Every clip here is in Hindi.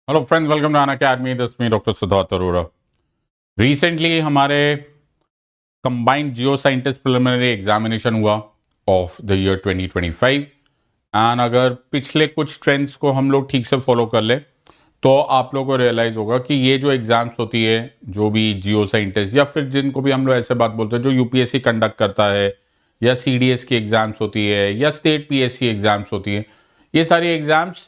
Hello friends, welcome to unacademy. This me doctor Siddharth Arora. Recently हमारे combined geo scientist preliminary examination हुआ ऑफ द ईयर 2025 एंड अगर पिछले कुछ ट्रेंड्स को हम लोग ठीक से फॉलो कर ले तो आप लोगों को रियलाइज होगा कि ये जो एग्जाम्स होती है, जो भी जियो साइंटिस्ट या फिर जिनको भी हम लोग ऐसे बात बोलते हैं जो यूपीएससी कंडक्ट करता है, या सीडीएस की एग्जाम्स होती है, या स्टेट पीएससी एग्जाम्स होती है, ये सारी exams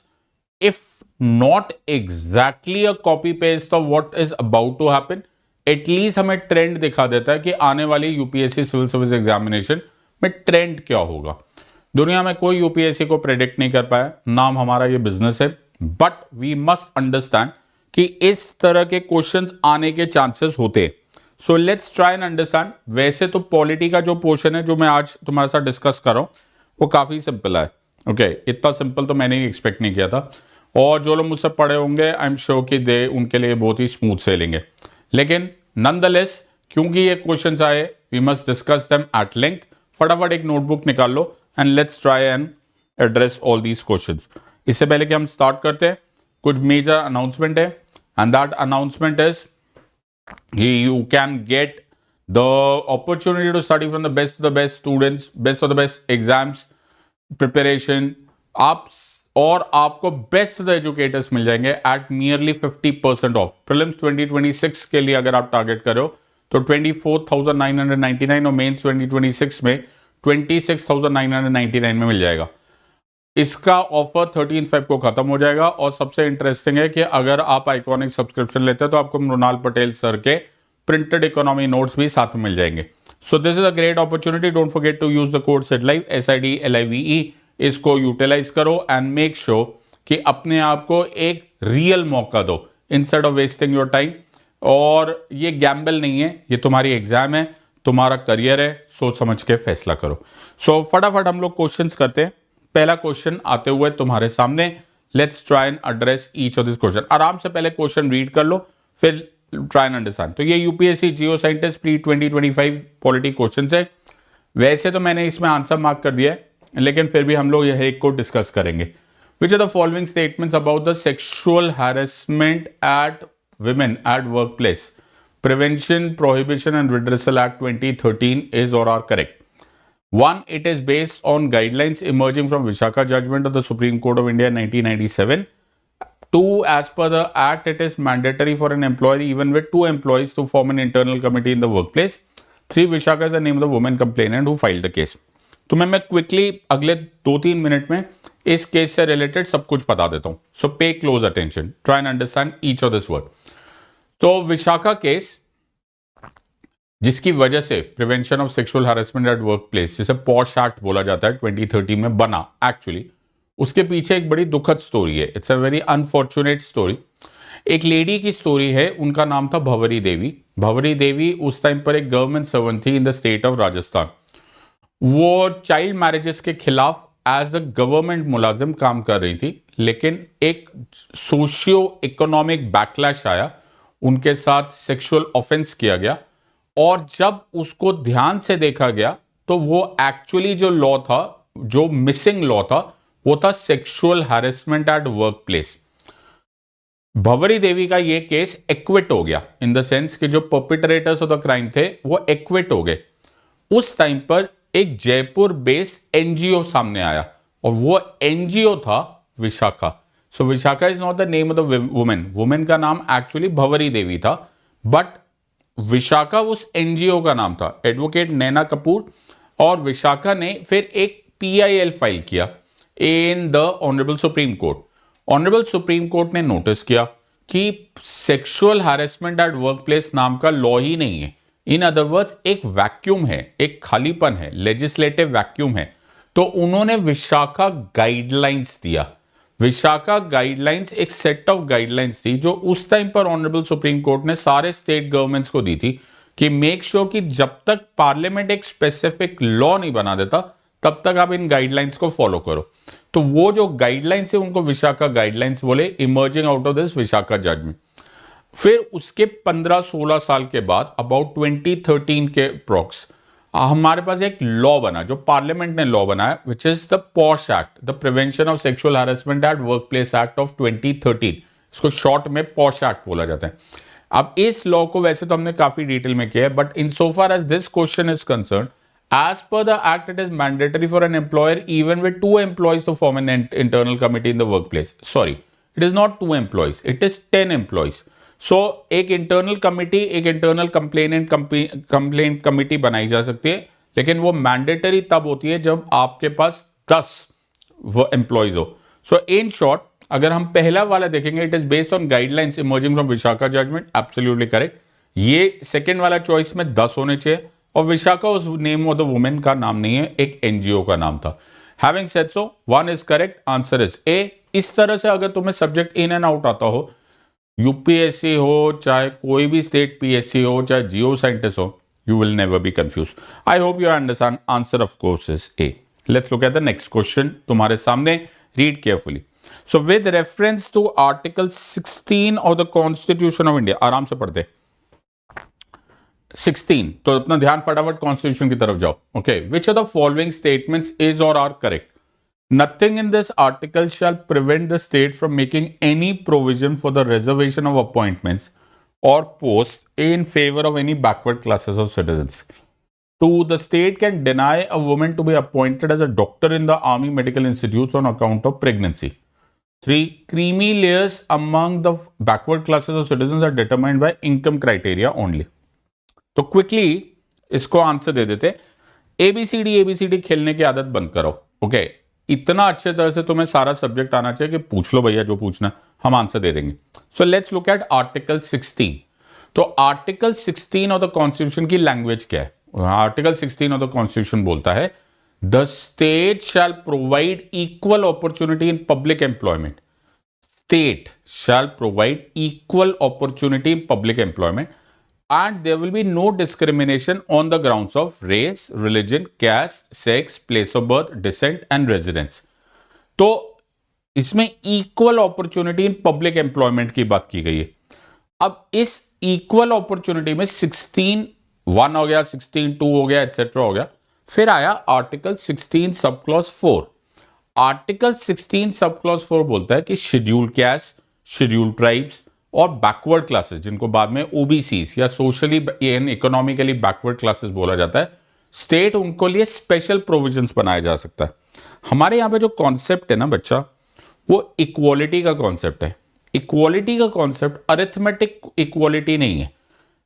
if not exactly a copy paste of what is about to happen, at least हमें ट्रेंड दिखा देता है कि आने वाली यूपीएससी सिविल सर्विस एग्जामिनेशन में ट्रेंड क्या होगा। दुनिया में कोई यूपीएससी को प्रेडिक्ट नहीं कर पाया, नाम हमारा ये बिजनेस है, बट वी मस्ट अंडरस्टैंड कि इस तरह के क्वेश्चंस आने के चांसेस होते हैं। सो लेट्स ट्राई एंड अंडरस्टैंड। वैसे तो पॉलिटी का जो पोर्शन है जो मैं आज तुम्हारे साथ डिस्कस कर रहा हूं वो काफी सिंपल है। ओके, इतना सिंपल तो मैंने ही एक्सपेक्ट नहीं किया था, और जो लोग मुझसे पढ़े होंगे आई एम श्योर कि दे उनके लिए बहुत ही स्मूथ सेलिंग है। लेकिन नॉनदलेस क्योंकि ये क्वेश्चंस आए, we must discuss them at length. फटाफट एक नोटबुक निकाल लो and let's try and address all these questions. इससे पहले कि हम स्टार्ट करते हैं, कुछ मेजर अनाउंसमेंट है and that announcement is you can get the opportunity to study from the best of the best students, best of the best exams preparation, आप और आपको बेस्ट द एजुकेटर्स मिल जाएंगे एट नियरली 50% ऑफ। प्रीलिम्स 2026 के लिए अगर आप टारगेट करो तो 24,999 और मेंस 2026 में 26,999 में मिल जाएगा। इसका ऑफर 13 फेब को खत्म हो जाएगा, और सबसे इंटरेस्टिंग है कि अगर आप आइकॉनिक सब्सक्रिप्शन लेते हैं तो आपको मृणाल पटेल सर के प्रिंटेड इकोनॉमी नोट्स भी साथ में मिल जाएंगे। So this is a great opportunity. Don't forget to use the code SIDLIVE SIDLIVE। इसको यूटिलाइज करो एंड मेक श्योर कि अपने आप को एक रियल मौका दो instead of wasting your time. और ये गैम्बल नहीं है, ये तुम्हारी एग्जाम है, तुम्हारा करियर है, सोच समझ के फैसला करो। सो फटाफट हम लोग क्वेश्चंस करते हैं। पहला क्वेश्चन आते हुए तुम्हारे सामने, let's try and address each of this question. आराम से पहले क्वेश्चन रीड कर लो, फिर ट्राई एंड अंडरस्टैंड। तो ये यूपीएससी जियो साइंटिस्ट प्री 2025 पॉलिटी क्वेश्चन है। वैसे तो मैंने इसमें आंसर मार्क कर दिया है, लेकिन फिर भी हम लोग यह एक को डिस्कस करेंगे। Which are the following statements about the sexual harassment at women at workplace prevention prohibition and redressal act 2013 is or are correct? 1, it is based on guidelines emerging from Vishaka judgment of the Supreme Court of India in 1997. 2, as per the act it is mandatory for an employer even with 2 employees to form an internal committee in the workplace. 3, Vishaka is the name of the woman complainant who filed the case. तुम्हें मैं क्विकली अगले 2-3 मिनट में इस केस से रिलेटेड सब कुछ बता देता हूं। सो पे close attention, try and understand each of this word. तो विशाखा केस, जिसकी वजह से prevention of sexual harassment at work place, जिसे पॉश एक्ट बोला जाता है, 2013 में बना एक्चुअली, उसके पीछे एक बड़ी दुखद स्टोरी है। It's a very unfortunate story. एक लेडी की स्टोरी है, उनका नाम था भंवरी देवी। भंवरी देवी उस टाइम पर एक गवर्नमेंट सर्वेंट थी in the state of Rajasthan. वो चाइल्ड मैरिजेस के खिलाफ एज अ गवर्नमेंट मुलाजिम काम कर रही थी, लेकिन एक सोशियो इकोनॉमिक बैकलैश आया, उनके साथ सेक्सुअल ऑफेंस किया गया, और जब उसको ध्यान से देखा गया तो वो एक्चुअली जो लॉ था, जो मिसिंग लॉ था, वो था sexual harassment at work place. Bhanwari Devi का ये केस एक्विट हो गया इन द सेंस कि जो परपिट्रेटर्स ऑफ द क्राइम थे वो एक्विट हो गए। उस टाइम पर एक जयपुर बेस्ड एनजीओ सामने आया, और वो एनजीओ था Vishakha. So Vishakha is not the name of the women, women का नाम एक्चुअली भंवरी देवी था, बट विशाखा उस एनजीओ का नाम था, एडवोकेट नैना कपूर। और विशाखा ने फिर एक PIL फाइल किया इन the honourable supreme court. Honourable supreme court ने नोटिस किया कि sexual harassment at work place नाम का लॉ ही नहीं है। इन अदर वर्ड्स एक वैक्यूम है, एक खालीपन है, लेजिस्लेटिव वैक्यूम है। तो उन्होंने विशाखा गाइडलाइंस दिया। विशाखा गाइडलाइंस एक सेट ऑफ गाइडलाइंस थी जो उस टाइम पर ऑनरेबल सुप्रीम कोर्ट ने सारे स्टेट गवर्नमेंट्स को दी थी कि मेक श्योर कि जब तक पार्लियामेंट एक स्पेसिफिक लॉ नहीं बना देता तब तक आप इन गाइडलाइंस को फॉलो करो। तो वो जो गाइडलाइंस है उनको विशाखा गाइडलाइंस बोले, emerging out of this Vishakha judgment. फिर उसके 15-16 साल के बाद अबाउट 2013 के अप्रॉक्स हमारे पास एक लॉ बना, जो पार्लियामेंट ने लॉ बनाया, which is the posh act, the prevention of sexual harassment at work place act of 2013। इसको शॉर्ट में पॉश एक्ट बोला जाता है। अब इस लॉ को वैसे तो हमने काफी डिटेल में किया है, but in so far as this question is concern, as per the act it is mandatory for an employer even with 2 employees to form an internal committee in the workplace. Sorry, it is not 2 employees, it is 10 employees. So एक इंटरनल कमिटी, एक इंटरनल कंप्लेंट कमिटी बनाई जा सकती है, लेकिन वो मैंडेटरी तब होती है जब आपके पास 10 वो एम्प्लॉयज हो। सो इन शॉर्ट, अगर हम पहला वाला देखेंगे, it is based on guidelines emerging from Vishakha judgment, absolutely correct. ये सेकेंड वाला चॉइस में 10 होने चाहिए, और विशाखा उस नेम ऑफ द वुमेन का नाम नहीं है, एक एनजीओ का नाम था। Having said so, 1 is correct, answer is a. इस तरह से अगर तुम्हें सब्जेक्ट इन एंड आउट आता हो, यूपीएससी हो, चाहे कोई भी स्टेट पीएससी हो, चाहे जियो साइंटिस्ट हो, you will never be confused. I hope you understand. Answer of course is A. Let's look at the next question. तुम्हारे सामने, read carefully. So with reference to Article 16 of the Constitution of India, आराम से पढ़ते, 16, तो अपना ध्यान फटाफट कॉन्स्टिट्यूशन की तरफ जाओ। Okay, which of the following statements is or are correct? Nothing in this article shall prevent the state from making any provision for the reservation of appointments or posts in favor of any backward classes of citizens. 2. The state can deny a woman to be appointed as a doctor in the army medical institutes on account of pregnancy. 3. Creamy layers among the backward classes of citizens are determined by income criteria only. तो क्विकली इसको आंसर दे देते, एबीसीडी खेलने की आदत बंद करो। ओके, इतना अच्छे तरह से तुम्हें सारा सब्जेक्ट आना चाहिए कि पूछ लो भैया जो पूछना, हम आंसर दे देंगे। सो लेट्स लुक एट आर्टिकल 16। तो आर्टिकल 16 ऑफ द कॉन्स्टिट्यूशन की लैंग्वेज क्या है? आर्टिकल 16 ऑफ द कॉन्स्टिट्यूशन बोलता है, the state shall provide equal opportunity in public employment. State shall provide equal opportunity in public employment and there will be no discrimination on the grounds of race, religion, caste, sex, place of birth, descent and residence. तो इसमें equal opportunity in public employment की बात की गई है। अब इस इक्वल अपॉर्चुनिटी में 16(1) हो गया, 16(2) हो गया, एटसेट्रा हो गया। फिर आया article 16 sub clause 4। Article 16 sub clause 4 बोलता है कि शेड्यूल्ड कैस्ट, शेड्यूल्ड ट्राइब्स और बैकवर्ड क्लासेस, जिनको बाद में ओबीसीज या socially and economically backward classes बोला जाता है, स्टेट उनको लिए स्पेशल प्रोविजंस बनाया जा सकता है। हमारे यहां पे जो कॉन्सेप्ट है ना बच्चा, वो इक्वालिटी का कॉन्सेप्ट है। इक्वालिटी का कॉन्सेप्ट अरिथमेटिक इक्वालिटी नहीं है।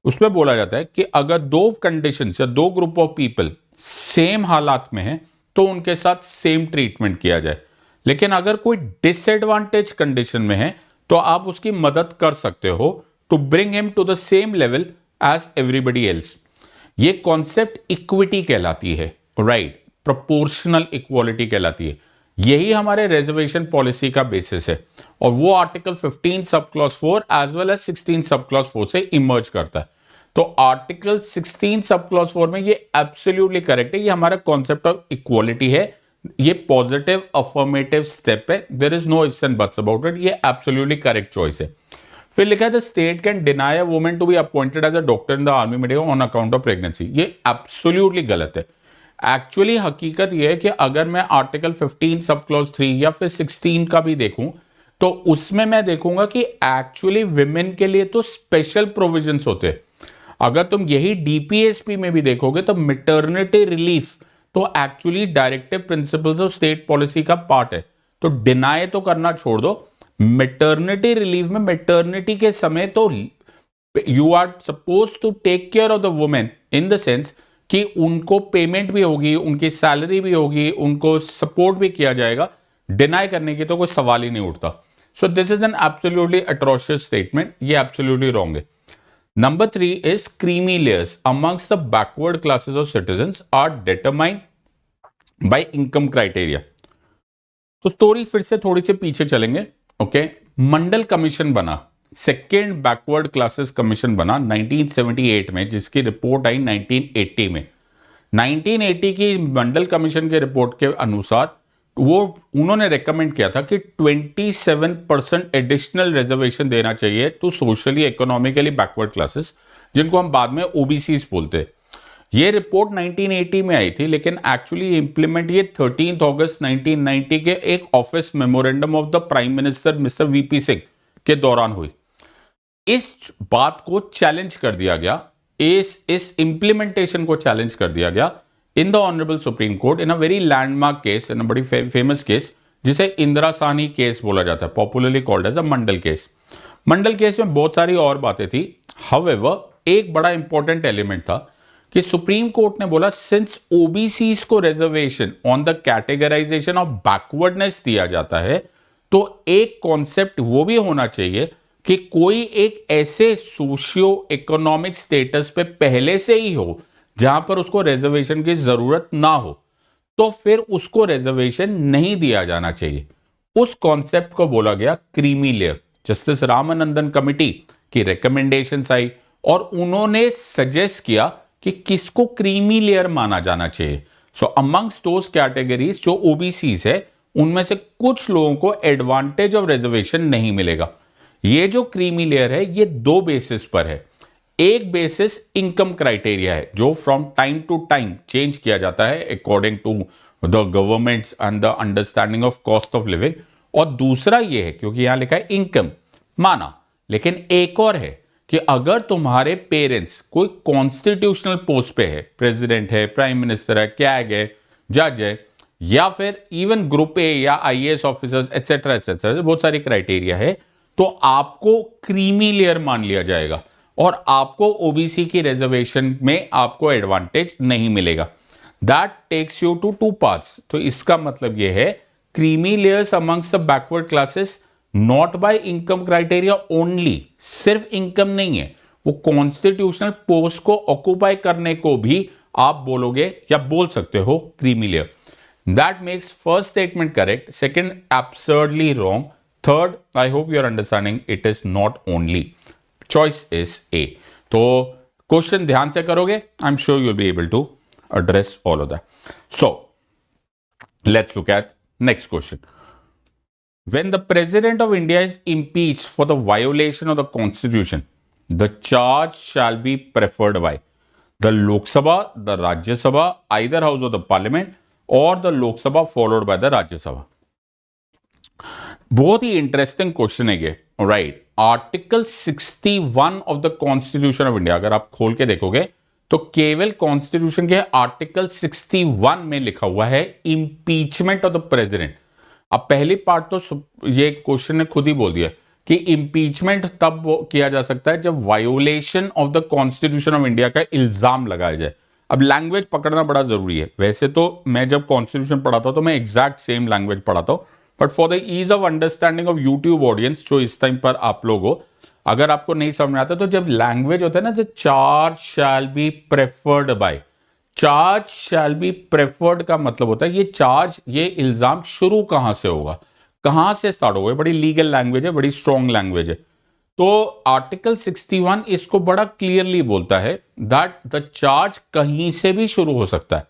उसमें बोला जाता है कि अगर 2 कंडीशंस या 2 ग्रुप ऑफ पीपल सेम हालात में है तो उनके साथ सेम ट्रीटमेंट किया जाए, लेकिन अगर कोई डिसएडवांटेज कंडीशन में है तो आप उसकी मदद कर सकते हो to bring him to the same level as everybody else. ये कॉन्सेप्ट इक्विटी कहलाती है, राइट, प्रोपोर्शनल इक्वालिटी कहलाती है। यही हमारे रिजर्वेशन पॉलिसी का बेसिस है, और वो article 15 sub clause 4 as well as 16 sub clause 4 से इमर्ज करता है। तो आर्टिकल 16 सब क्लॉज 4 में ये एब्सोल्युटली करेक्ट है, ये हमारा कॉन्सेप्ट ऑफ इक्वालिटी है, ये पॉजिटिव अफर्मेटिव स्टेप है, there is no ifs and buts about it, ये एब्सोल्युटली करेक्ट चॉइस है। फिर लिखा है the state can deny a woman to be appointed as a doctor in the army medical on account of pregnancy. ये एब्सोल्युटली गलत है। एक्चुअली हकीकत ये है कि अगर मैं आर्टिकल 15 सब क्लॉज 3 या फिर 16 का भी देखूं, तो उसमें मैं देखूंगा कि एक्चुअली विमेन के लिए तो स्पेशल प्रोविजंस होते हैं। अगर तुम यही डीपीएसपी में भी देखोगे तो मिटर्निटी रिलीफ तो actually directive principles of state policy का पार्ट है। तो डिनाई तो करना छोड़ दो, मैटरनिटी रिलीव में मैटरनिटी के समय तो you are suppose to take care of the women in the sense कि उनको पेमेंट भी होगी, उनकी सैलरी भी होगी, उनको सपोर्ट भी किया जाएगा। डिनाई करने की तो कोई सवाल ही नहीं उठता। सो this is an absolutely atrocious statement, ये एब्सोल्युटली रॉन्ग है। Number 3 is creamy layers amongst the backward classes of citizens are determined by income criteria. तो स्टोरी फिर से थोड़ी सी पीछे चलेंगे। ओके, मंडल कमीशन बना, सेकेंड बैकवर्ड क्लासेस कमीशन बना 1978 में, जिसकी रिपोर्ट आई 1980 में। 1980 की मंडल कमीशन के रिपोर्ट के अनुसार वो उन्होंने रेकमेंड किया था कि 27% एडिशनल रिजर्वेशन देना चाहिए to socially economically backward classes, जिनको हम बाद में ओबीसीज बोलते हैं। ये रिपोर्ट 1980 में आई थी, लेकिन एक्चुअली इंप्लीमेंट ये 13 अगस्त 1990 के एक office memorandum of the prime minister mister VP Singh, के दौरान हुई। इस बात को चैलेंज कर दिया गया, इस इंप्लीमेंटेशन को चैलेंज कर दिया गया in the honourable supreme court in a very landmark case, in a बड़ी फेमस केस जिसे इंदिरा साहनी केस बोला जाता है, popularly called as a Mandal case. Mandal case में बहुत सारी और बातें थी, हाउएवर एक बड़ा इंपॉर्टेंट एलिमेंट था कि सुप्रीम कोर्ट ने बोला सिंस ओबीसीज को reservation on the categorization of backwardness दिया जाता है, तो एक कॉन्सेप्ट वो भी होना चाहिए कि कोई एक ऐसे सोशियो इकोनॉमिक स्टेटस पे पहले से ही हो जहां पर उसको रिजर्वेशन की जरूरत ना हो, तो फिर उसको रिजर्वेशन नहीं दिया जाना चाहिए। उस कॉन्सेप्ट को बोला गया creamy layer. Justice Ramanandan committee की रिकमेंडेशंस आई और उन्होंने सजेस्ट किया कि किसको क्रीमी लेयर माना जाना चाहिए। सो अमंग्स दोस कैटेगरीज जो ओबीसीज है, उनमें से कुछ लोगों को एडवांटेज ऑफ रिजर्वेशन नहीं मिलेगा। ये जो क्रीमी लेयर है ये दो बेसिस पर है। एक बेसिस इनकम क्राइटेरिया है जो from time to time change किया जाता है according to the governments and the understanding of cost of living, और दूसरा ये है क्योंकि यहां लिखा है इनकम माना, लेकिन एक और है कि अगर तुम्हारे पेरेंट्स कोई कॉन्स्टिट्यूशनल पोस्ट पे है, प्रेसिडेंट है, प्राइम मिनिस्टर है, कैग है, जज है, या फिर इवन ग्रुप ए या आईएएस ऑफिसर्स एटसेट्रा एटसेट्रा, बहुत सारी क्राइटेरिया है, तो आपको क्रीमी लेयर मान लिया जाएगा और आपको ओबीसी की रिजर्वेशन में आपको एडवांटेज नहीं मिलेगा। That takes you to two parts. तो इसका मतलब यह है creamy layers amongst the backward classes not by income criteria only, सिर्फ इनकम नहीं है, वो कॉन्स्टिट्यूशनल पोस्ट को ऑक्यूपाई करने को भी आप बोलोगे या बोल सकते हो creamy layer. That makes first statement correct, second absurdly wrong, third I hope you are understanding it is not only. Choice is A. तो क्वेश्चन ध्यान से करोगे, I am sure you will be able to address all of that. So let's look at next question. When the president of India is impeached for the violation of the constitution, the charge shall be preferred by the Lok Sabha, the Rajya Sabha, either house of the parliament, or the Lok Sabha followed by the Rajya Sabha. बहुत ही इंटरेस्टिंग क्वेश्चन है ये, right. Article 61 of the constitution of India अगर आप खोल के देखोगे तो केवल कॉन्स्टिट्यूशन के आर्टिकल 61 में लिखा हुआ है इंपीचमेंट ऑफ द प्रेसिडेंट। अब पहली पार्ट तो ये क्वेश्चन ने खुद ही बोल दिया कि इंपीचमेंट तब किया जा सकता है जब violation of the constitution of India का इल्जाम लगाया जाए। अब लैंग्वेज पकड़ना बड़ा जरूरी है। वैसे तो मैं जब कॉन्स्टिट्यूशन पढ़ाता हूं तो मैं एग्जैक्ट सेम लैंग्वेज पढ़ाता हूं, but for the ease of understanding of YouTube audience जो इस टाइम पर आप लोग हो, अगर आपको नहीं समझ में आता तो जब लैंग्वेज होता है ना, the charge shall be preferred bye, charge shall be preferred का मतलब होता है ये चार्ज, ये इल्जाम शुरू कहां से होगा, कहां से स्टार्ट होगा। बड़ी लीगल लैंग्वेज है, बड़ी स्ट्रॉन्ग लैंग्वेज है। तो आर्टिकल 61 इसको बड़ा क्लियरली बोलता है दैट द चार्ज कहीं से भी शुरू हो सकता है,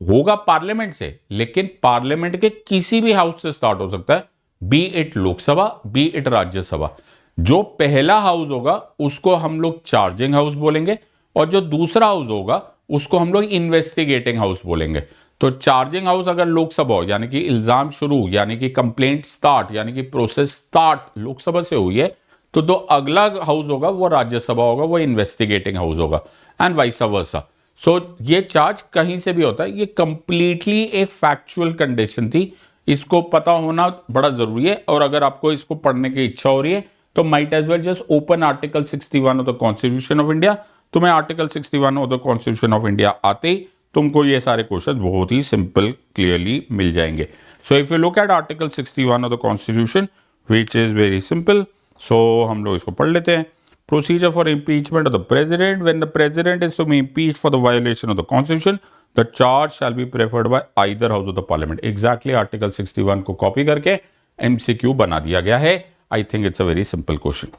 होगा पार्लियामेंट से, लेकिन पार्लियामेंट के किसी भी हाउस से स्टार्ट हो सकता है, B it Lok Sabha B it Rajya Sabha. जो पहला हाउस होगा उसको हम लोग चार्जिंग हाउस बोलेंगे और जो दूसरा हाउस होगा उसको हम लोग इन्वेस्टिगेटिंग हाउस बोलेंगे। तो चार्जिंग हाउस अगर लोकसभा हो यानी कि इल्जाम शुरू, यानी कि कंप्लेंट स्टार्ट, यानी कि प्रोसेस स्टार्ट लोकसभा से हुई है, तो जो अगला हाउस होगा वो राज्यसभा होगा, वो इन्वेस्टिगेटिंग हाउस होगा, एंड वाइस वर्सा। सो ये चार्ज कहीं से भी होता है। ये कंप्लीटली एक फैक्चुअल कंडीशन थी, इसको पता होना बड़ा जरूरी है। और अगर आपको इसको पढ़ने की इच्छा हो रही है तो might as well just open article 61 of the constitution of India. तुम्हें article 61 of the constitution of India आते ही तुमको ये सारे क्वेश्चन बहुत ही सिंपल क्लियरली मिल जाएंगे। So if you look at article 61 of the constitution which is very simple, so हम लोग इसको पढ़ लेते हैं। Procedure for impeachment of the president. When the president is to be impeached for the violation of the constitution, the charge shall be preferred by either house of the parliament. Exactly article 61 को कॉपी करके MCQ बना दिया गया है। I think it's a very simple question,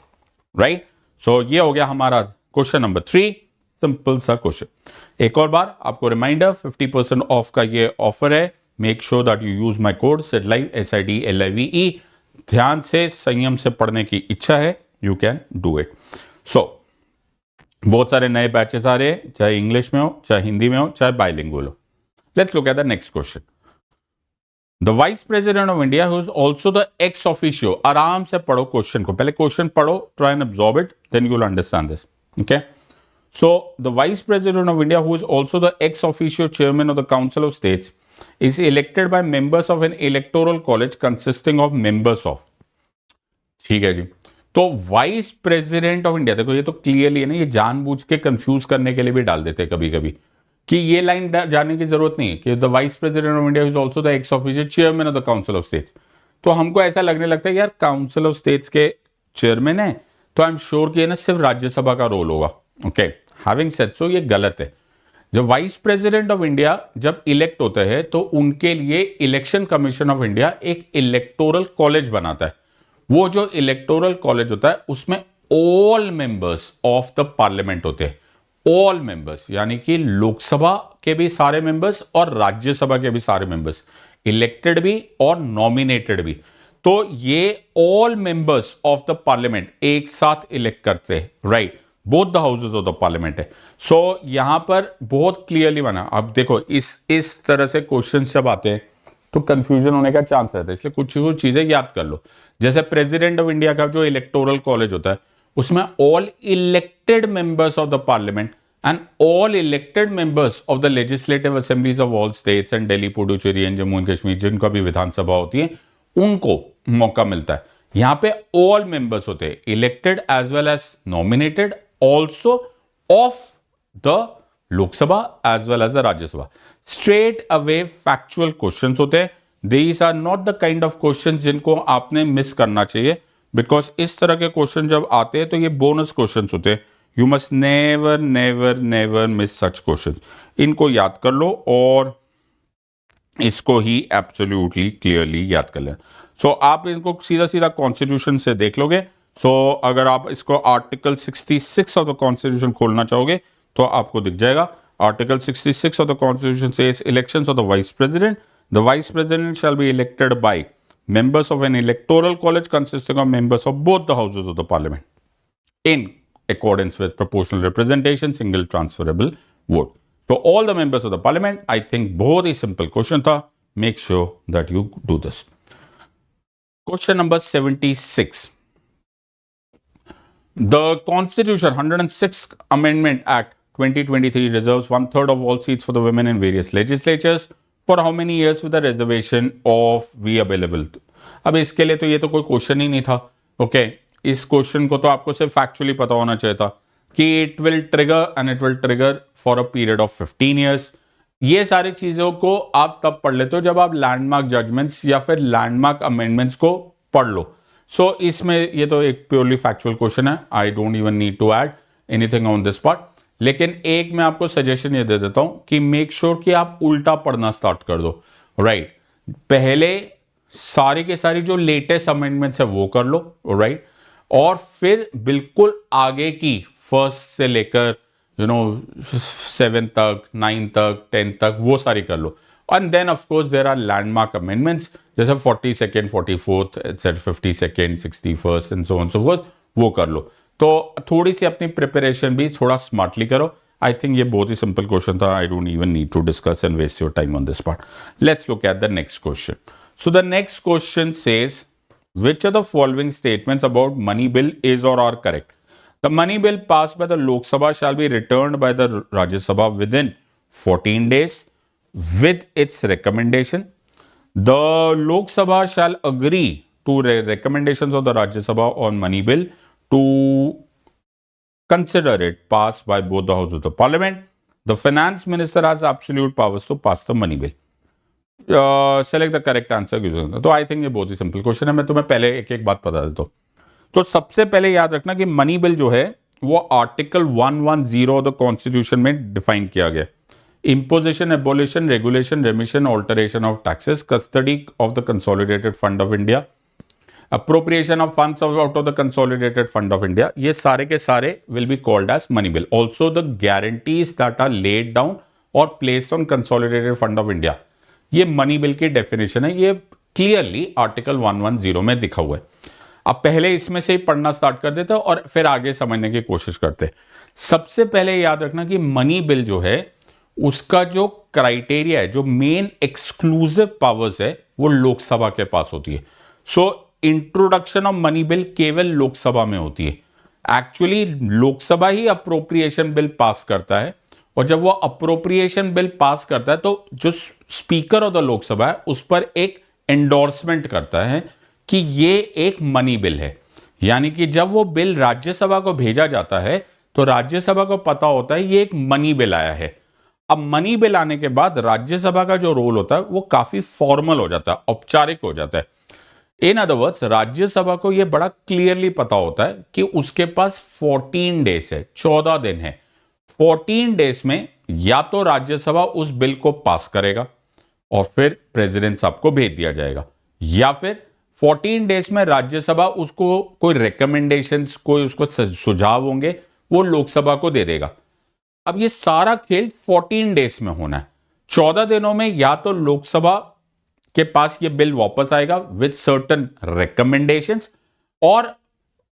right? So ये हो गया हमारा क्वेश्चन नंबर 3, सिंपल सा क्वेश्चन। एक और बार आपको रिमाइंडर, 50% ऑफ का ये ऑफर है। Make sure that you use my code SIDLIVE SIDLIVE। ध्यान से संयम से पढ़ने की इच्छा है, यू कैन डू इट। सो बहुत सारे नए बैचेस आ रहे हैं, चाहे इंग्लिश में हो, चाहे हिंदी में हो, चाहे बाइलिंगुअल हो। Let's look at the next question. The vice president of India who is also the ex officio, आराम से पढ़ो क्वेश्चन को, पहले क्वेश्चन पढ़ो, try and absorb it, then you will understand this. Okay, so the vice president of India, who is also the ex officio chairman of the Council of States, is elected by members of an electoral college consisting of members of. ठीक है जी. तो वाइस प्रेसिडेंट ऑफ इंडिया, देखो ये तो क्लियरली है ना, ये जानबूझ के कंफ्यूज करने के लिए भी डाल देते हैं कभी कभी, कि ये लाइन जानने की जरूरत नहीं है कि the vice president of India is also the x official chairman of the council of states. तो हमको ऐसा लगने लगता है यार काउंसिल ऑफ स्टेट्स के चेयरमैन है, तो आई एम श्योर कि ना सिर्फ राज्यसभा का रोल होगा. ओके, हैविंग सेड सो ये गलत है. जब वाइस प्रेसिडेंट ऑफ इंडिया जब इलेक्ट होते हैं तो उनके लिए इलेक्शन कमीशन ऑफ इंडिया एक इलेक्टोरल कॉलेज बनाता है. वो जो इलेक्टोरल कॉलेज होता है उसमें all members of the parliament होते हैं. ऑल मेंबर्स यानी कि लोकसभा के भी सारे मेंबर्स और राज्यसभा के भी सारे मेंबर्स, इलेक्टेड भी और नॉमिनेटेड भी. तो ये all members of the parliament एक साथ इलेक्ट करते हैं, right, both the houses of the parliament है. सो यहां पर बहुत क्लियरली बना. अब देखो इस तरह से क्वेश्चन जब आते हैं तो कंफ्यूजन होने का चांस रहता है, इसलिए कुछ चीजें याद कर लो. जैसे प्रेसिडेंट ऑफ इंडिया का जो इलेक्टोरल कॉलेज होता है उसमें all elected members of the parliament and all elected members of the legislative assemblies of all states and Delhi, Puducherry and Jammu and Kashmir, जिनका भी विधानसभा होती है, उनको मौका मिलता है. यहां पे ऑल मेंबर्स होते हैं, elected as well as nominated, also of the Lok Sabha as well as the Rajya Sabha. Straight away factual questions होते हैं. These are not the kind of question जिनको आपने मिस करना चाहिए, बिकॉज इस तरह के क्वेश्चन जब आते हैं तो ये बोनस क्वेश्चन होते हैं. You must never never never miss such question. इनको याद कर लो और इसको ही एब्सोल्युटली क्लियरली याद कर लें. सो आप इनको सीधा सीधा कॉन्स्टिट्यूशन से देख लोगे. सो अगर आप इसको आर्टिकल 66 ऑफ द कॉन्स्टिट्यूशन खोलना चाहोगे तो आपको दिख जाएगा. Article 66 of the constitution says elections of the vice president. The vice president shall be elected by members of an electoral college consisting of members of both the houses of the parliament in accordance with proportional representation, single transferable vote. So all the members of the parliament, I think बहुत ही simple question था. Make sure that you do this. Question number 76. The Constitution 106th Amendment Act 2023 reserves 1/3 of all seats for the women in various legislatures. For how many years with the reservation of we available. अब इसके लिए तो ये तो कोई क्वेश्चन ही नहीं था. ओके, इस क्वेश्चन को तो आपको सिर्फ फैक्चुअली पता होना चाहिए था कि it will trigger and it will trigger for a period of 15 years. ये सारी चीजों को आप तब पढ़ लेते हो जब आप लैंडमार्क जजमेंट्स या फिर लैंडमार्क अमेंडमेंट्स को पढ़ लो. सो इसमें ये तो एक प्योरली फैक्चुअल क्वेश्चन है. I don't even need to add anything on this part. लेकिन एक मैं आपको सजेशन ये दे देता हूं कि मेक श्योर कि आप उल्टा पढ़ना स्टार्ट कर दो. राइट, पहले सारी के सारी जो लेटेस्ट अमेंडमेंट्स है वो कर लो. राइट, और फिर बिल्कुल आगे की फर्स्ट से लेकर 7 तक, 9 तक, 10 तक वो सारी कर लो. And then of course there are landmark amendments जैसे 42nd, 44th, 52nd, 61st and so on so forth, वो कर लो. तो थोड़ी सी अपनी प्रिपरेशन भी थोड़ा स्मार्टली करो. आई थिंक ये बहुत ही सिंपल क्वेश्चन था. I don't even need to discuss and waste your time on this part. Let's look at the next question. So the next question says which of the following statements about money bill is or are correct? The money bill passed by the Lok Sabha shall be returned by the Rajya Sabha within 14 days with its recommendation. The Lok Sabha shall agree to recommendations of the Rajya Sabha on money bill to consider it passed by both the houses of the parliament. The finance minister has absolute powers to pass the money bill. Select the correct answer. तो आई थिंक ये बहुत ही सिंपल क्वेश्चन है. मैं तुम्हें पहले एक एक बात बता देता हूँ. तो सबसे पहले याद रखना कि मनी बिल जो है वो आर्टिकल 110 ऑफ द कॉन्स्टिट्यूशन में डिफाइन किया गया. Imposition, abolition, regulation, remission, alteration of taxes, custody of the consolidated fund of India, appropriation of funds out of the consolidated fund of India, ये सारे के सारे will be called as money bill. Also the guarantees that are laid down or placed on consolidated fund of India, ये मनी बिल की डेफिनेशन है. ये क्लियरली आर्टिकल 110 में दिखा हुआ है. अब पहले इसमें से ही पढ़ना स्टार्ट कर देते और फिर आगे समझने की कोशिश करते. सबसे पहले याद रखना कि मनी बिल जो है उसका जो क्राइटेरिया है, जो मेन एक्सक्लूसिव पावर्स है, वो लोकसभा के पास होती है। So introduction of money bill केवल लोकसभा में होती है। एक्चुअली लोकसभा ही अप्रोप्रिएशन बिल पास करता है, और जब वो अप्रोप्रिएशन बिल पास करता है तो जो स्पीकर ऑफ द लोकसभा है उस पर एक एंडोर्समेंट करता है कि ये एक मनी बिल है। यानी कि जब वो बिल राज्यसभा को भेजा जाता है तो राज्यसभा को पता होता है ये एक मनी बिल आया है। अब मनी बिल आने के बाद राज्यसभा का जो रोल होता है वो काफी फॉर्मल हो जाता है, औपचारिक हो जाता है। इन अदर वर्ड्स, राज्यसभा को यह बड़ा क्लियरली पता होता है कि उसके पास 14 डेज है, 14 दिन है। 14 डेज में या तो राज्यसभा उस बिल को पास करेगा और फिर प्रेसिडेंट साहब को भेज दिया जाएगा, या फिर 14 डेज में राज्यसभा उसको कोई रिकमेंडेशंस, कोई उसको सुझाव होंगे, वो लोकसभा को दे देगा। अब ये सारा खेल 14 डेज में होना है। 14 दिनों में या तो लोकसभा के पास ये बिल वापस आएगा विद सर्टन रिकमेंडेशंस, और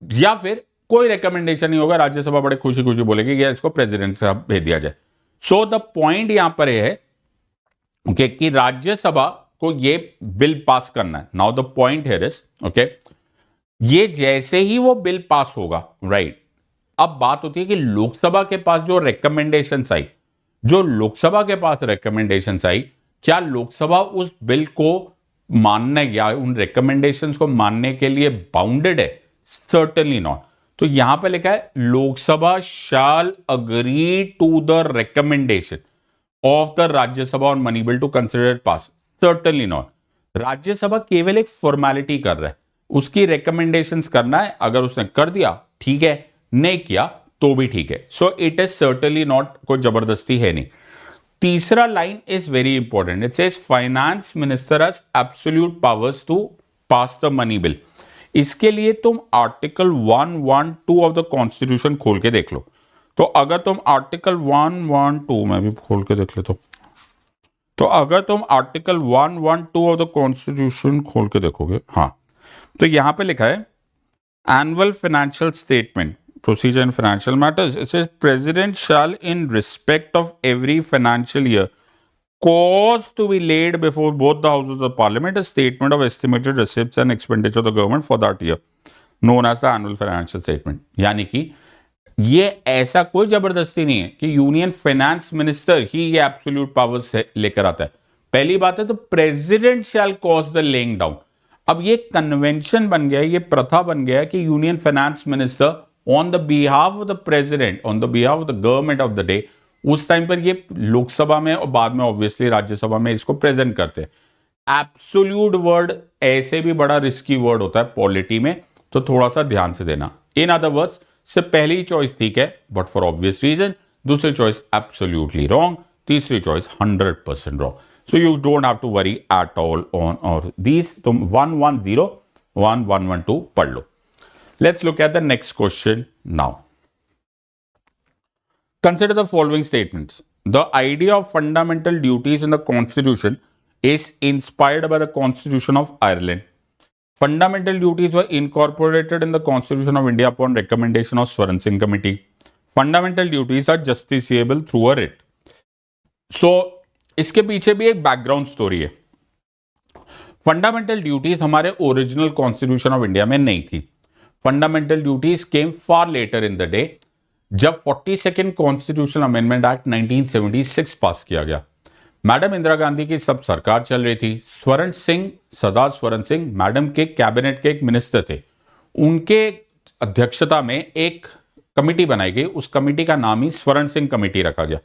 या फिर कोई रिकमेंडेशन नहीं होगा, राज्यसभा बड़े खुशी खुशी बोलेगी कि इसको प्रेसिडेंट साहब भेज दिया जाए। सो द पॉइंट यहां पर है ओके कि राज्यसभा को ये बिल पास करना है। Now the point here is okay, ये जैसे ही वो बिल पास होगा, राइट, अब बात होती है कि लोकसभा के पास जो रिकमेंडेशंस आई, जो लोकसभा के पास रिकमेंडेशंस आई, क्या लोकसभा उस बिल को मानने या उन रिकमेंडेशंस को मानने के लिए बाउंडेड है? Certainly not. तो यहां पे लिखा है Lok Sabha shall agree to the recommendation of the Rajya Sabha on money bill to consider it pass. Certainly not. Rajya Sabha केवल एक फॉर्मेलिटी कर रहा है, उसकी रिकमेंडेशंस करना है, अगर उसने कर दिया ठीक है, नहीं किया तो भी ठीक है। So it is certainly not, कोई जबरदस्ती है नहीं। तीसरा line is very important, it says finance minister has absolute powers to pass the money bill. इसके लिए तुम आर्टिकल 112 ऑफ द कॉन्स्टिट्यूशन खोल के देख लो। तो अगर तुम आर्टिकल 112, मैं भी खोल के देख लेता हूं, तो अगर तुम आर्टिकल 112 ऑफ द कॉन्स्टिट्यूशन खोल के देखोगे, हाँ, तो यहां पे लिखा है annual financial statement procedure in financial matters. It says president shall in respect of every financial year cause to be laid before both the houses of parliament a statement of estimated receipts and expenditure of the government for that year known as the annual financial statement. यानी कि ये ऐसा कोई जबरदस्ती नहीं है कि यूनियन फाइनेंस मिनिस्टर ही ये एब्सोल्यूट पावर्स लेकर आता है। पहली बात है तो president shell cause the laying down. अब ये कन्वेंशन बन गया है, ये प्रथा बन गया है कि union finance minister on the behalf of the president, on the behalf of the government of the day, उस टाइम पर ये लोकसभा में और बाद में ऑब्वियसली राज्यसभा में इसको प्रेजेंट करते हैं। एब्सोल्यूट वर्ड ऐसे भी बड़ा रिस्की वर्ड होता है पॉलिटी में, तो थोड़ा सा ध्यान से देना। इन अदर वर्ड्स, से पहली चॉइस ठीक है बट फॉर ऑब्वियस रीजन, दूसरी चॉइस एब्सोल्यूटली रॉन्ग, तीसरी choice 100% wrong. So you don't have to worry at all on और दीज। तुम 110 112 पढ़ लो। Let's look at the next question now. Consider the following statements. The idea of fundamental duties in the Constitution is inspired by the Constitution of Ireland. Fundamental duties were incorporated in the Constitution of India upon recommendation of Swaran Singh Committee. Fundamental duties are justiciable through a writ. So, इसके पीछे भी एक बैकग्राउंड स्टोरी है। फंडामेंटल ड्यूटीज हमारे ओरिजिनल कॉन्स्टिट्यूशन ऑफ इंडिया में नहीं थी। Fundamental duties came far later in the day, जब 42nd कॉन्स्टिट्यूशनल अमेंडमेंट एक्ट 1976 पास किया गया। मैडम इंदिरा गांधी की सब सरकार चल रही थी। स्वर्ण सिंह, सरदार स्वर्ण सिंह मैडम के कैबिनेट के एक मिनिस्टर थे। उनके अध्यक्षता में एक कमिटी बनाई गई, उस कमिटी का नाम ही स्वर्ण सिंह कमेटी रखा गया।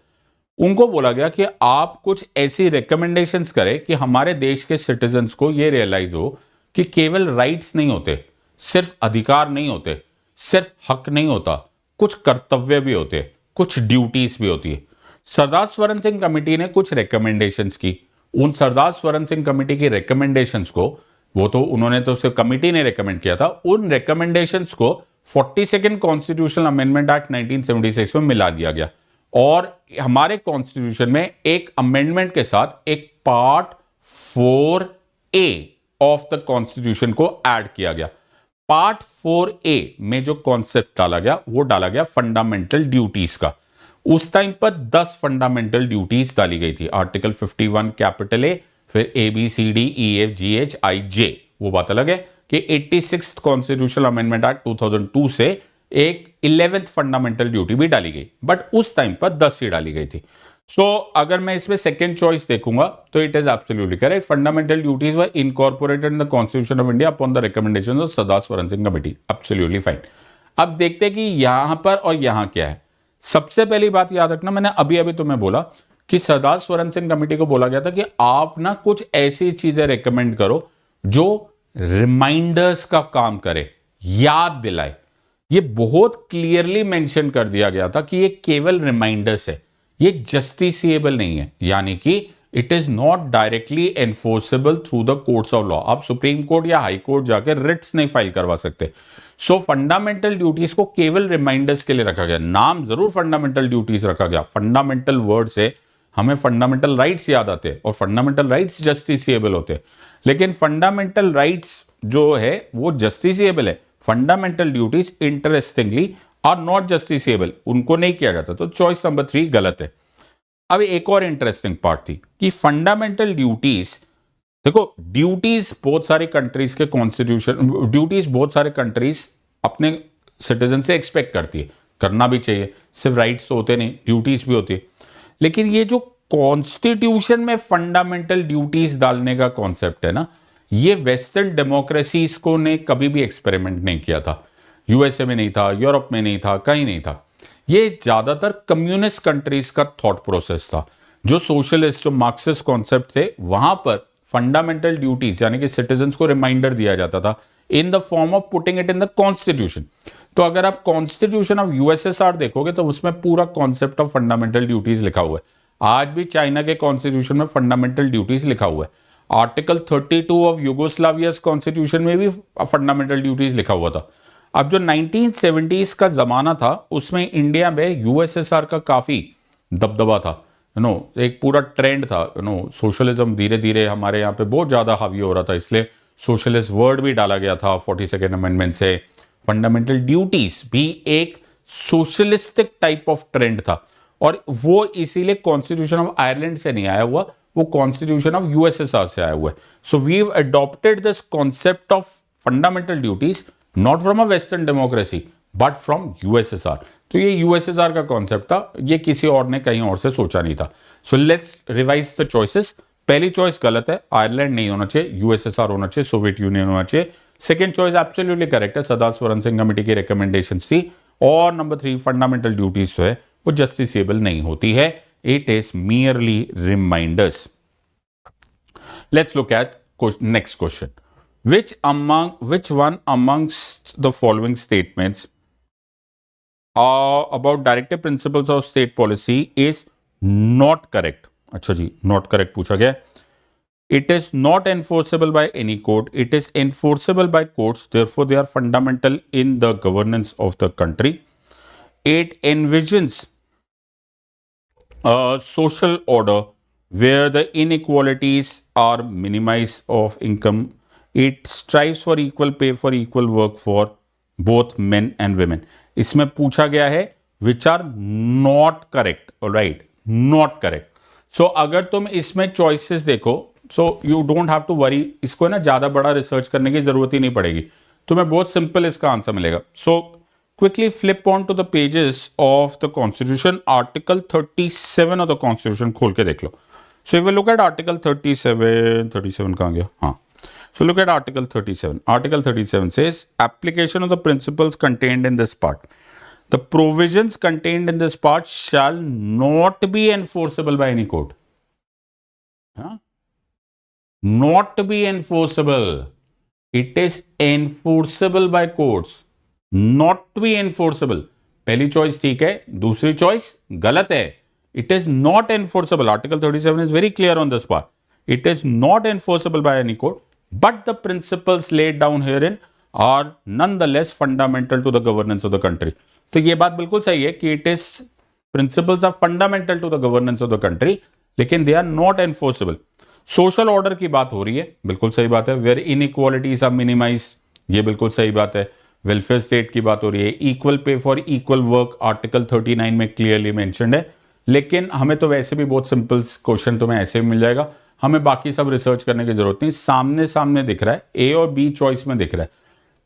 उनको बोला गया कि आप कुछ ऐसी रिकमेंडेशंस करें कि हमारे देश के सिटीजन्स को यह रियलाइज हो कि केवल राइट्स नहीं होते, सिर्फ अधिकार नहीं होते, सिर्फ हक नहीं होता, कुछ कर्तव्य भी होते, कुछ ड्यूटीज भी होती है। सरदार स्वर्ण सिंह कमेटी ने कुछ रिकमेंडेशंस की। उन सरदार स्वर्ण सिंह कमेटी की रिकमेंडेशंस को, वो तो उन्होंने तो सिर्फ कमेटी ने रिकमेंड किया था, उन रिकमेंडेशंस को 42nd कॉन्स्टिट्यूशनल अमेंडमेंट एक्ट 1976 में मिला दिया गया और हमारे कॉन्स्टिट्यूशन में एक अमेंडमेंट के साथ एक part 4A of the constitution को ऐड किया गया। पार्ट 4A में जो कॉन्सेप्ट डाला गया वो डाला गया फंडामेंटल ड्यूटीज का। उस टाइम पर 10 फंडामेंटल ड्यूटीज डाली गई थी। आर्टिकल 51 कैपिटल ए, फिर ABCDEFGHIJ, वो बात अलग है कि 86th कॉन्स्टिट्यूशनल अमेंडमेंट एक्ट 2002 से एक 11th फंडामेंटल ड्यूटी भी डाली गई, बट उस टाइम पर 10 ही डाली गई थी। सो अगर मैं इसमें सेकंड चॉइस देखूंगा तो it is absolutely correct. Fundamental duties were incorporated in the constitution of India upon the recommendation of Sardar Swaran Singh committee. Absolutely fine. अब देखते हैं कि यहां पर और यहां क्या है। सबसे पहली बात याद रखना, मैंने अभी अभी तुम्हें बोला कि सरदार स्वरण सिंह कमेटी को बोला गया था कि आप ना कुछ ऐसी चीजें रिकमेंड करो जो रिमाइंडर्स का काम करे, याद दिलाए। ये बहुत क्लियरली मेंशन कर दिया गया था कि ये केवल रिमाइंडर्स है, ये जस्टिसिएबल नहीं है, यानी कि it is not directly enforceable through the courts of law. आप सुप्रीम कोर्ट या हाई कोर्ट जाकर रिट्स नहीं फाइल करवा सकते। सो फंडामेंटल ड्यूटीज को केवल रिमाइंडर्स के लिए रखा गया। नाम जरूर फंडामेंटल ड्यूटीज रखा गया। फंडामेंटल वर्ड से हमें फंडामेंटल राइट्स याद आते हैं और फंडामेंटल राइट्स जस्टिसिएबल होते हैं, लेकिन फंडामेंटल राइट्स जो है वो जस्टिसिएबल है। Fundamental duties interestingly are not justiciable, उनको नहीं किया जाता। तो चॉइस नंबर 3 गलत है। अब एक और इंटरेस्टिंग पार्ट थी कि फंडामेंटल ड्यूटीज, देखो ड्यूटीज बहुत सारी कंट्रीज के कॉन्स्टिट्यूशन, ड्यूटीज बहुत सारे कंट्रीज अपने सिटीजन से एक्सपेक्ट करती है, करना भी चाहिए। सिर्फ राइट्स तो होते नहीं, ड्यूटीज भी होती है। लेकिन ये जो कॉन्स्टिट्यूशन में फंडामेंटल ड्यूटीज डालने का कॉन्सेप्ट है ना, ये वेस्टर्न डेमोक्रेसीज को ने कभी भी एक्सपेरिमेंट नहीं किया था। यूएसए में नहीं था, यूरोप में नहीं था, कहीं नहीं था। ये ज्यादातर कम्युनिस्ट कंट्रीज का थॉट प्रोसेस था। जो सोशलिस्ट, जो मार्क्सिस्ट कॉन्सेप्ट थे, वहां पर फंडामेंटल ड्यूटीज यानी कि सिटीजन्स को रिमाइंडर दिया जाता था in the form of putting it in the constitution. तो अगर आप कॉन्स्टिट्यूशन ऑफ यूएसएसआर देखोगे तो उसमें पूरा कॉन्सेप्ट ऑफ फंडामेंटल ड्यूटीज लिखा हुआ है। आज भी चाइना के कॉन्स्टिट्यूशन में फंडामेंटल ड्यूटीज लिखा हुआ है। आर्टिकल 32 ऑफ यूगोस्लावियास कॉन्स्टिट्यूशन में भी फंडामेंटल ड्यूटीज लिखा हुआ था। अब जो 1970s का जमाना था उसमें इंडिया में यूएसएसआर का काफी दबदबा था, एक पूरा ट्रेंड था। सोशलिज्म धीरे धीरे हमारे यहाँ पे बहुत ज्यादा हावी हो रहा था, इसलिए सोशलिस्ट वर्ड भी डाला गया था 42nd अमेंडमेंट से। फंडामेंटल ड्यूटीज भी एक सोशलिस्टिक टाइप ऑफ ट्रेंड था और वो इसीलिए कॉन्स्टिट्यूशन ऑफ आयरलैंड से नहीं आया हुआ, वो कॉन्स्टिट्यूशन ऑफ यूएसएसआर से आया हुआ है। So we have adopted this concept of fundamental duties not from a western democracy but from USSR. तो ये यूएसएसआर का कॉन्सेप्ट था, ये किसी और ने कहीं और से सोचा नहीं था। So let's revise the choices. पहली चॉइस गलत है, आयरलैंड नहीं होना चाहिए, यूएसएसआर होना चाहिए, सोवियत यूनियन होना चाहिए। सेकंड चॉइस एब्सोल्युटली करेक्ट है, सरदार स्वरण सिंह कमेटी की रिकमेंडेशंस थी। और नंबर 3 फंडामेंटल ड्यूटीज जो है वो जस्टिसेबल नहीं होती है, it is merely reminders. Let's look at next question. Which one amongst the following statements about directive principles of state policy is not correct? अच्छा जी, not correct पूछा गया। It is not enforceable by any court. It is enforceable by courts. Therefore, they are fundamental in the governance of the country. It envisions a social order where the inequalities are minimized of income. It strives for equal pay for equal work for both men and women. इसमें पूछा गया है which are not correct, alright, not correct. So अगर तुम इसमें choices देखो, so you don't have to worry, इसको ना ज्यादा बड़ा रिसर्च करने की जरूरत ही नहीं पड़ेगी, तुम्हें बहुत सिंपल इसका आंसर मिलेगा। So quickly flip on to the pages of the Constitution. Article 37 of the Constitution खोल के देख लो। So if we look at Article 37 कहाँ गया? हाँ, so look at Article 37. Article 37 says application of the principles contained in this part. The provisions contained in this part shall not be enforceable by any court. Huh? Not to be enforceable. It is enforceable by courts. Not to be enforceable. पहली चॉइस ठीक है, दूसरी चॉइस गलत है. It is not enforceable. Article 37 is very clear on this part. It is not enforceable by any court, but the principles laid down herein are nonetheless fundamental to the governance of the country. तो ये बात बिल्कुल सही है कि it is principles are fundamental to the governance of the country, लेकिन they are not enforceable. Social order की बात हो रही है, बिल्कुल सही बात है. वेयर इनइक्वालिटीज आर मिनिमाइज, ये बिल्कुल सही बात है. वेलफेयर स्टेट की बात हो रही है, equal pay for equal work article 39 में क्लियरली मेंशन्ड है। लेकिन हमें तो वैसे भी बहुत सिंपल क्वेश्चन तुम्हें ऐसे भी मिल जाएगा, हमें बाकी सब रिसर्च करने की जरूरत नहीं, सामने सामने दिख रहा है, ए और बी चॉइस में दिख रहा है।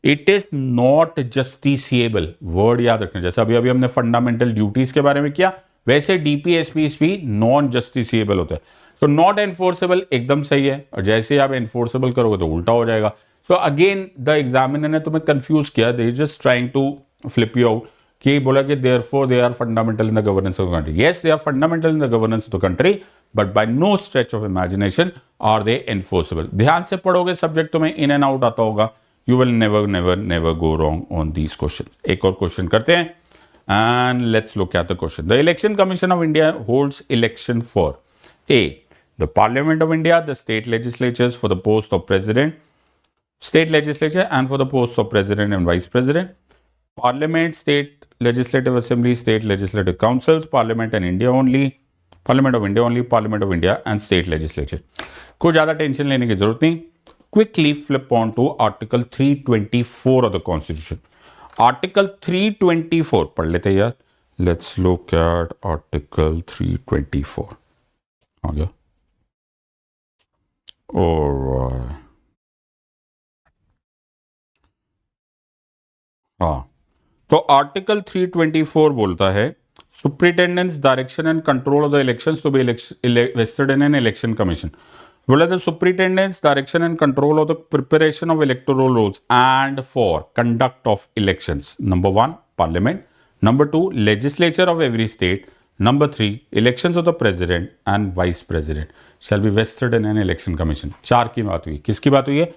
It is not justiciable, word याद रखना, जैसे अभी अभी हमने फंडामेंटल ड्यूटीज के बारे में किया, वैसे डीपीएसपीस भी नॉन जस्टिसिएबल होता है। तो नॉट एनफोर्सेबल एकदम सही है, और जैसे आप एनफोर्सेबल करोगे तो उल्टा हो जाएगा। सो अगेन द एग्जामिनर ने तुम्हें कंफ्यूज किया, they is just trying to flip you out, कि बोला कि therefore they are fundamental in the governance of the country. Yes, they are fundamental in the governance of the country, but by no stretch of imagination are they enforceable. ध्यान से पढ़ोगे सब्जेक्ट, तुम्हें इन एंड आउट आता होगा, you will never go wrong on these questions. एक और क्वेश्चन करते हैं, and let's look at the question. The Election Commission of India holds election for A, the Parliament of India, the state legislatures for the post of president, state legislature and for the posts of president and vice president, Parliament, state legislative assembly, state legislative councils, Parliament and India only, Parliament of India only, Parliament of India and state legislature. कोई ज्यादा टेंशन लेने की जरूरत नहीं। Quickly flip on to Article 324 of the Constitution. Article 324 पढ़ लेते हैं यार। Let's look at Article 324. आ गया। Alright. हाँ, तो Article 324 बोलता है Superintendence, direction and control of the elections to be vested in an election commission. बोला the superintendence, direction and control of the preparation of electoral rolls and for conduct of elections. Number 1, Parliament. Number 2, legislature of every state. Number 3, elections of the president and vice president shall be vested in an election commission. 4 की बात हुई, किसकी बात हुई है?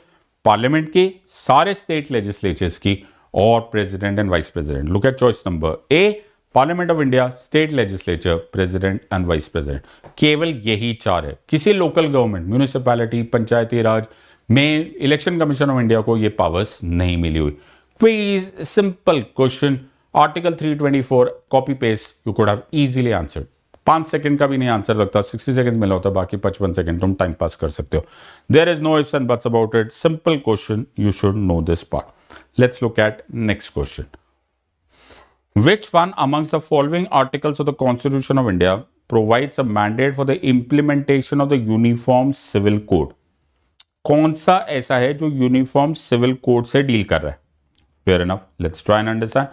पार्लियामेंट की, सारे स्टेट लेजिस्लेचर्स की और president and vice president. Look at choice number A, parliament of India, state legislature, president and vice president. केवल यही 4 है। किसी लोकल गवर्नमेंट, म्यूनिसिपैलिटी, पंचायती राज में इलेक्शन कमीशन ऑफ इंडिया को ये पावर्स नहीं मिली हुई। Quiz, simple question, article 324, copy paste, you could have easily answered. 5 second का भी नहीं आंसर लगता, 60 सेकंड मिला होता, बाकी 55 सेकंड तुम टाइम पास कर सकते हो। There is no ifs and buts about it, simple question, you should know this part. Let's look at next question. Which one amongst the following articles of the Constitution of India provides a mandate for the implementation of the Uniform Civil Code? कौन सा ऐसा है जो यूनिफॉर्म सिविल कोड से डील कर रहा है? Fair enough, let's try and understand.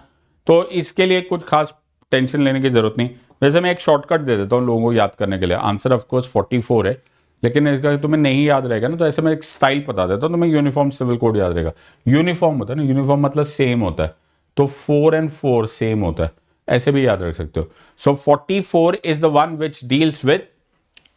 तो इसके लिए कुछ खास टेंशन लेने की जरूरत नहीं। वैसे मैं एक शॉर्टकट दे देता हूँ लोगों को याद करने के लिए। आंसर ऑफ कोर्स 44 है, लेकिन इसका तुम्हें नहीं याद रहेगा ना, तो ऐसे मैं एक स्टाइल बता देता हूँ, तुम्हें यूनिफॉर्म सिविल कोड याद रहेगा। यूनिफॉर्म होता है ना, यूनिफॉर्म मतलब सेम होता है, तो 4 and 4 सेम होता है, ऐसे भी याद रख सकते हो। So 44 is the one which deals with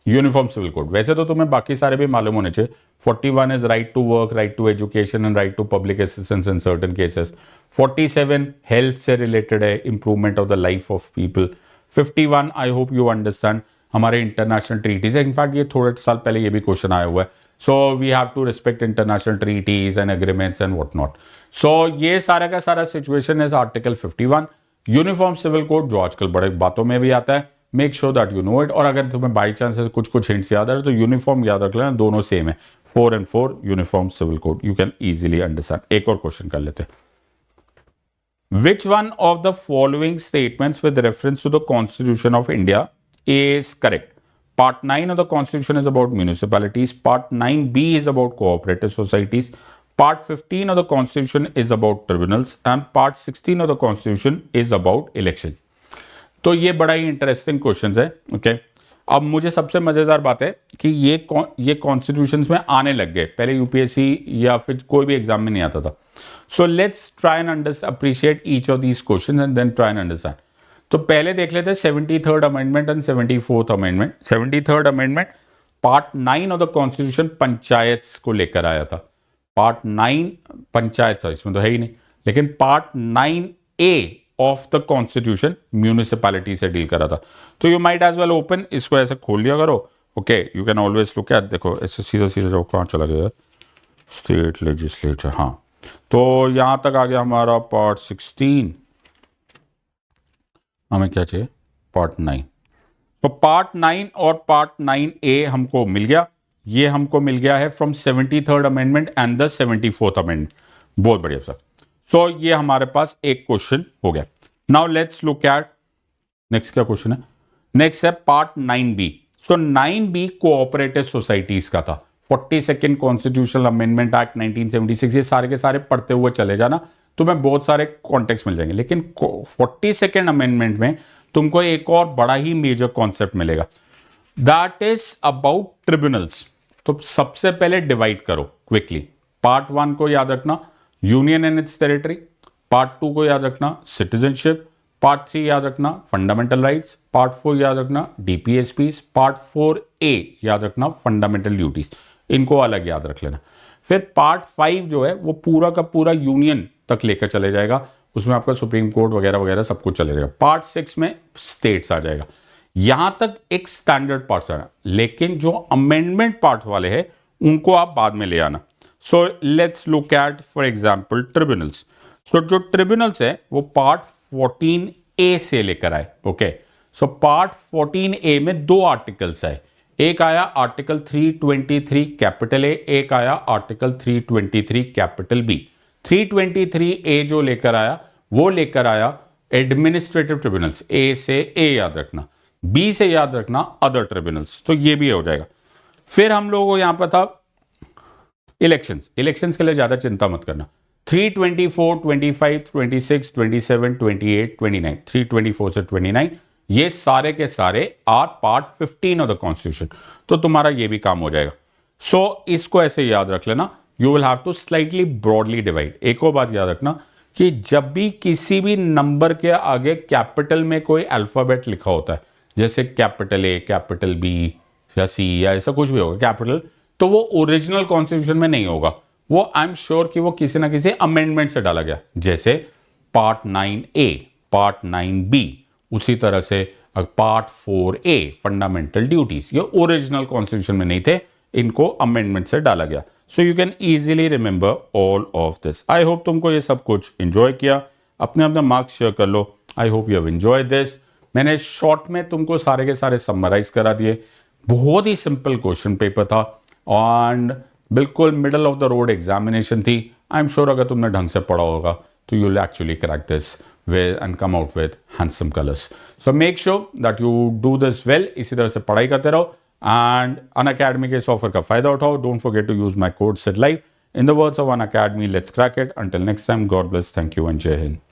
uniform civil code. वैसे तो तुम्हें बाकी सारे भी मालूम होने चाहिए। 41 is right to work, right to education and right to public assistance in certain cases. 47 health से रिलेटेड है, improvement of the life of people. 51 I hope you understand, हमारे इंटरनेशनल ट्रीटीज है। इनफैक्ट ये थोड़े साल पहले ये भी क्वेश्चन आया हुआ है। So we have to respect international treaties and agreements and what not. So ये सारा का सारा situation is article 51 uniform civil code, जो आजकल बड़े बातों में भी आता है। Make sure that you know it. और अगर तुम्हें बाई चांस कुछ कुछ हिंट्स याद आ रहे तो यूनिफॉर्म याद रख लेना, दोनों सेम है। 4 and 4 uniform civil code, you can easily understand. एक और क्वेश्चन कर लेते हैं। Which one of the following statements with reference to the Constitution of India is correct? Part 9 of the Constitution is about municipalities. Part 9B is about cooperative societies. Part 15 of the Constitution is about tribunals. And Part 16 of the Constitution is about elections. तो ये बड़ा ही इंटरेस्टिंग क्वेश्चन है। ओके, अब मुझे सबसे मजेदार बात है कि ये कॉन्स्टिट्यूशंस में आने लग गए, पहले यूपीएससी या फिर कोई भी एग्जाम में नहीं आता था। So let's try and understand, appreciate each of these questions and then try and understand. तो पहले देख लेते हैं 73rd amendment and 74th amendment. 73rd amendment part 9 of the constitution panchayat को लेकर आया था। पार्ट 9 पंचायत था, इसमें तो है ही नहीं, लेकिन part 9A of the constitution municipality से डील करा था। तो you might as well open, इसको ऐसे खोल लिया करो। Okay, you can always look at, देखो ऐसे सीधा सीधा जाओ, कहाँ चला गया स्टेट लेजिस्लेचर। हाँ, तो यहां तक आ गया हमारा पार्ट 16। हमें क्या चाहिए? पार्ट 9। तो पार्ट 9 और पार्ट 9A हमको मिल गया। ये हमको मिल गया है from 73rd amendment and the 74th amendment. बहुत बढ़िया सर। सो ये हमारे पास एक क्वेश्चन हो गया. Now let's look at next. क्या क्वेश्चन है? नेक्स्ट है पार्ट 9B. सो 9B कोऑपरेटिव सोसाइटीज का था. 42nd constitutional amendment act 1976. ये सारे के सारे पढ़ते हुए चले जाना, तुम्हें बहुत सारे कॉन्टेक्स्ट मिल जाएंगे. लेकिन 42nd अमेंडमेंट में तुमको एक और बड़ा ही मेजर कॉन्सेप्ट मिलेगा, दैट इज अबाउट ट्रिब्यूनल्स. तो सबसे पहले डिवाइड करो क्विकली. पार्ट 1 को याद रखना, union and it's territory. Part 2 को याद रखना, सिटीजनशिप. पार्ट 3 याद रखना, फंडामेंटल राइट्स. पार्ट 4 याद रखना, डीपीएसपीज. पार्ट 4A याद रखना, फंडामेंटल ड्यूटीज. इनको अलग याद रख लेना. फिर पार्ट 5 जो है वो पूरा का पूरा यूनियन तक लेकर चले जाएगा. उसमें आपका सुप्रीम कोर्ट वगैरह वगैरह सब कुछ चले जाएगा. पार्ट 6 में स्टेट्स आ जाएगा. यहां तक एक स्टैंडर्ड पार्ट आ, लेकिन जो अमेंडमेंट पार्ट वाले हैं उनको आप बाद में ले आना. So let's look at for example tribunals. So जो ट्रिब्यूनल्स है वो पार्ट 14A से लेकर आए. ओके, सो पार्ट 14A में 2 आर्टिकल्स आए. एक आया आर्टिकल 323 कैपिटल ए, एक आया आर्टिकल 323 कैपिटल बी. 323A जो लेकर आया वो लेकर आया एडमिनिस्ट्रेटिव ट्रिब्यूनल्स. ए से ए याद रखना, बी से याद रखना अदर ट्रिब्यूनल्स. तो ये भी हो जाएगा. फिर हम लोगों को यहां पर था इलेक्शंस. इलेक्शंस के लिए ज्यादा चिंता मत करना. 324, 25, 26, 27, 28, 29, 324 से 29 ये सारे के सारे are part 15 of the constitution. तो तुम्हारा ये भी काम हो जाएगा. सो इसको ऐसे याद रख लेना. You will have to slightly broadly divide. एक और बात याद रखना कि जब भी किसी भी नंबर के आगे कैपिटल में कोई अल्फाबेट लिखा होता है, जैसे कैपिटल ए, कैपिटल बी या सी या ऐसा कुछ भी होगा कैपिटल, तो वो ओरिजिनल कॉन्स्टिट्यूशन में नहीं होगा. वो आई एम श्योर कि वो किसी ना किसी अमेंडमेंट से डाला गया. जैसे पार्ट 9A, पार्ट 9B, उसी तरह से पार्ट 4A फंडामेंटल ड्यूटीज, ये ओरिजिनल कॉन्स्टिट्यूशन में नहीं थे, इनको अमेंडमेंट से डाला गया. So you can easily remember all of this. I hope तुमको ये सब कुछ एंजॉय किया. अपने अपने मार्क्स शेयर कर लो. I hope you have enjoy this. मैंने शॉर्ट में तुमको सारे के सारे समराइज करा दिए. बहुत ही सिंपल क्वेश्चन पेपर था एंड बिल्कुल middle of the road examination थी. आई एम श्योर अगर तुमने ढंग से पढ़ा होगा तो you will actually crack this with and come out with handsome colors. So make sure that you do this well. इसी तरह से पढ़ाई करते रहो and Unacademy के इस ऑफर का फायदा उठाओ. Don't forget to use my code SIDLive. In the words of Unacademy, let's crack it. Until next time, God bless. Thank you and Jai Hind.